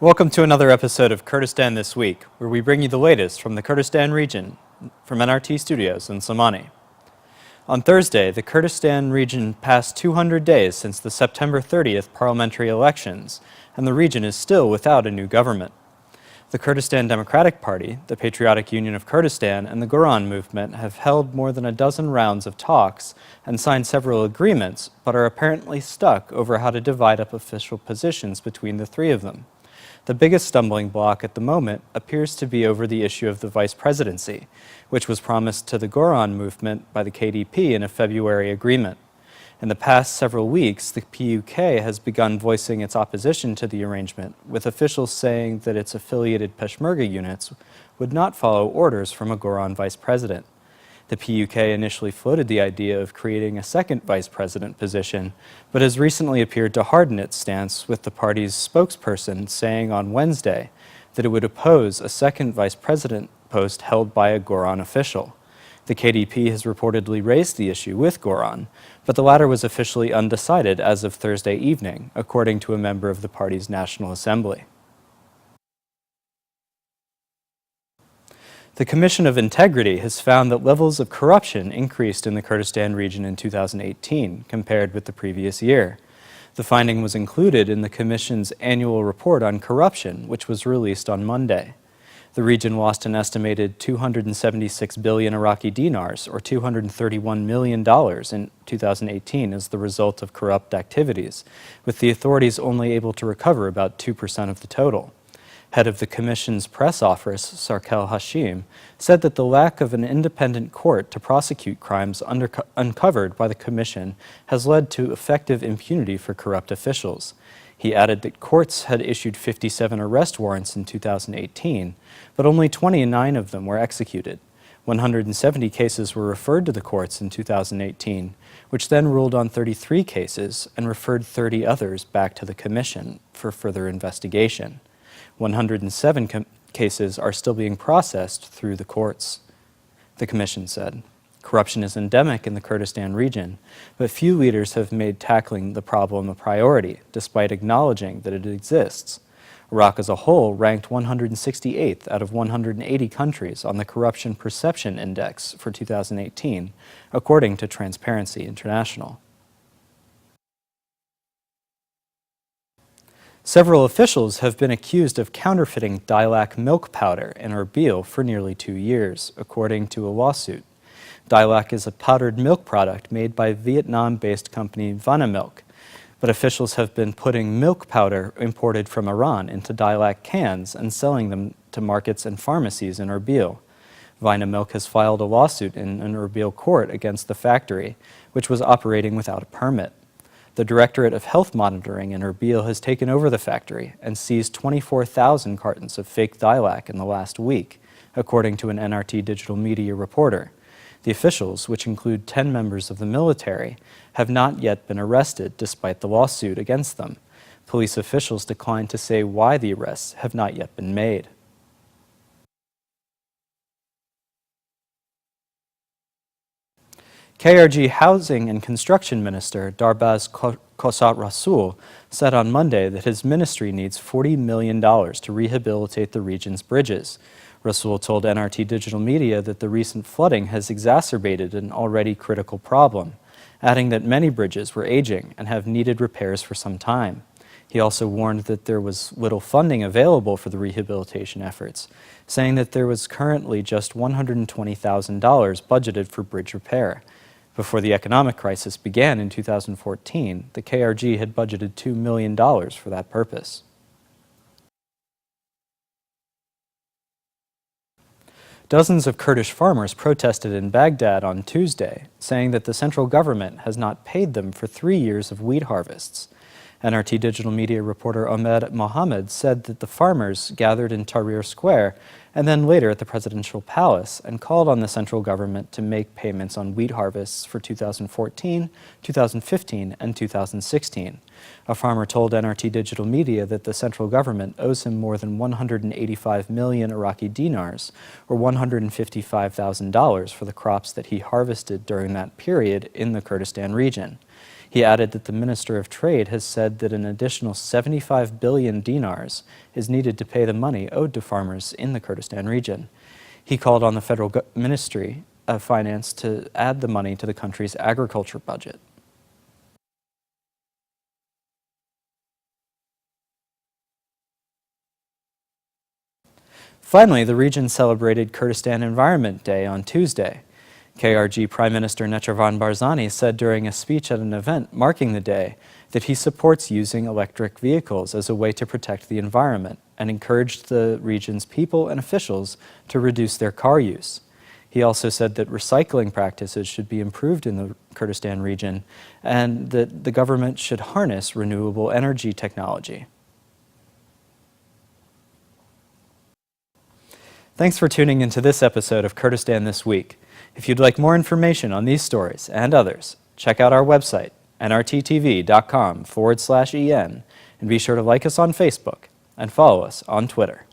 Welcome to another episode of Kurdistan This Week, where we bring you the latest from the Kurdistan region from NRT Studios in Somani. On Thursday, the Kurdistan region passed 200 days since the September 30th parliamentary elections, and the region is still without a new government. The Kurdistan Democratic Party, the Patriotic Union of Kurdistan, and the Goran movement have held more than a dozen rounds of talks and signed several agreements, but are apparently stuck over how to divide up official positions between the three of them. The biggest stumbling block at the moment appears to be over the issue of the vice presidency, which was promised to the Goran movement by the KDP in a February agreement. In the past several weeks, the PUK has begun voicing its opposition to the arrangement, with officials saying that its affiliated Peshmerga units would not follow orders from a Goran vice president. The PUK initially floated the idea of creating a second vice president position, but has recently appeared to harden its stance, with the party's spokesperson saying on Wednesday that it would oppose a second vice president post held by a Goran official. The KDP has reportedly raised the issue with Goran, but the latter was officially undecided as of Thursday evening, according to a member of the party's National Assembly. The Commission of Integrity has found that levels of corruption increased in the Kurdistan region in 2018 compared with the previous year. The finding was included in the Commission's annual report on corruption, which was released on Monday. The region lost an estimated 276 billion Iraqi dinars, or $231 million in 2018 as the result of corrupt activities, with the authorities only able to recover about 2% of the total. Head of the Commission's press office, Sarkel Hashim, said that the lack of an independent court to prosecute crimes uncovered by the Commission has led to effective impunity for corrupt officials. He added that courts had issued 57 arrest warrants in 2018, but only 29 of them were executed. 170 cases were referred to the courts in 2018, which then ruled on 33 cases and referred 30 others back to the Commission for further investigation. 107 cases are still being processed through the courts, the Commission said. Corruption is endemic in the Kurdistan region, but few leaders have made tackling the problem a priority, despite acknowledging that it exists. Iraq as a whole ranked 168th out of 180 countries on the Corruption Perception Index for 2018, according to Transparency International. Several officials have been accused of counterfeiting Dilac milk powder in Erbil for nearly 2 years, according to a lawsuit. Dilac is a powdered milk product made by Vietnam-based company Vinamilk, but officials have been putting milk powder imported from Iran into Dilac cans and selling them to markets and pharmacies in Erbil. Vinamilk has filed a lawsuit in an Erbil court against the factory, which was operating without a permit. The Directorate of Health Monitoring in Erbil has taken over the factory and seized 24,000 cartons of fake Dilac in the last week, according to an NRT digital media reporter. The officials, which include 10 members of the military, have not yet been arrested despite the lawsuit against them. Police officials declined to say why the arrests have not yet been made. KRG Housing and Construction Minister Darbaz Kosat Rasul said on Monday that his ministry needs $40 million to rehabilitate the region's bridges. Rasul told NRT Digital Media that the recent flooding has exacerbated an already critical problem, adding that many bridges were aging and have needed repairs for some time. He also warned that there was little funding available for the rehabilitation efforts, saying that there was currently just $120,000 budgeted for bridge repair. Before the economic crisis began in 2014, the KRG had budgeted $2 million for that purpose. Dozens of Kurdish farmers protested in Baghdad on Tuesday, saying that the central government has not paid them for 3 years of wheat harvests. NRT digital media reporter Ahmed Mohammed said that the farmers gathered in Tahrir Square and then later at the presidential palace and called on the central government to make payments on wheat harvests for 2014, 2015, and 2016. A farmer told NRT digital media that the central government owes him more than 185 million Iraqi dinars, or $155,000 for the crops that he harvested during that period in the Kurdistan region. He added that the Minister of Trade has said that an additional 75 billion dinars is needed to pay the money owed to farmers in the Kurdistan region. He called on the Federal Ministry of Finance to add the money to the country's agriculture budget. Finally, the region celebrated Kurdistan Environment Day on Tuesday. KRG Prime Minister Nechervan Barzani said during a speech at an event marking the day that he supports using electric vehicles as a way to protect the environment and encouraged the region's people and officials to reduce their car use. He also said that recycling practices should be improved in the Kurdistan region and that the government should harness renewable energy technology. Thanks for tuning into this episode of Kurdistan This Week. If you'd like more information on these stories and others, check out our website, nrttv.com/en, and be sure to like us on Facebook and follow us on Twitter.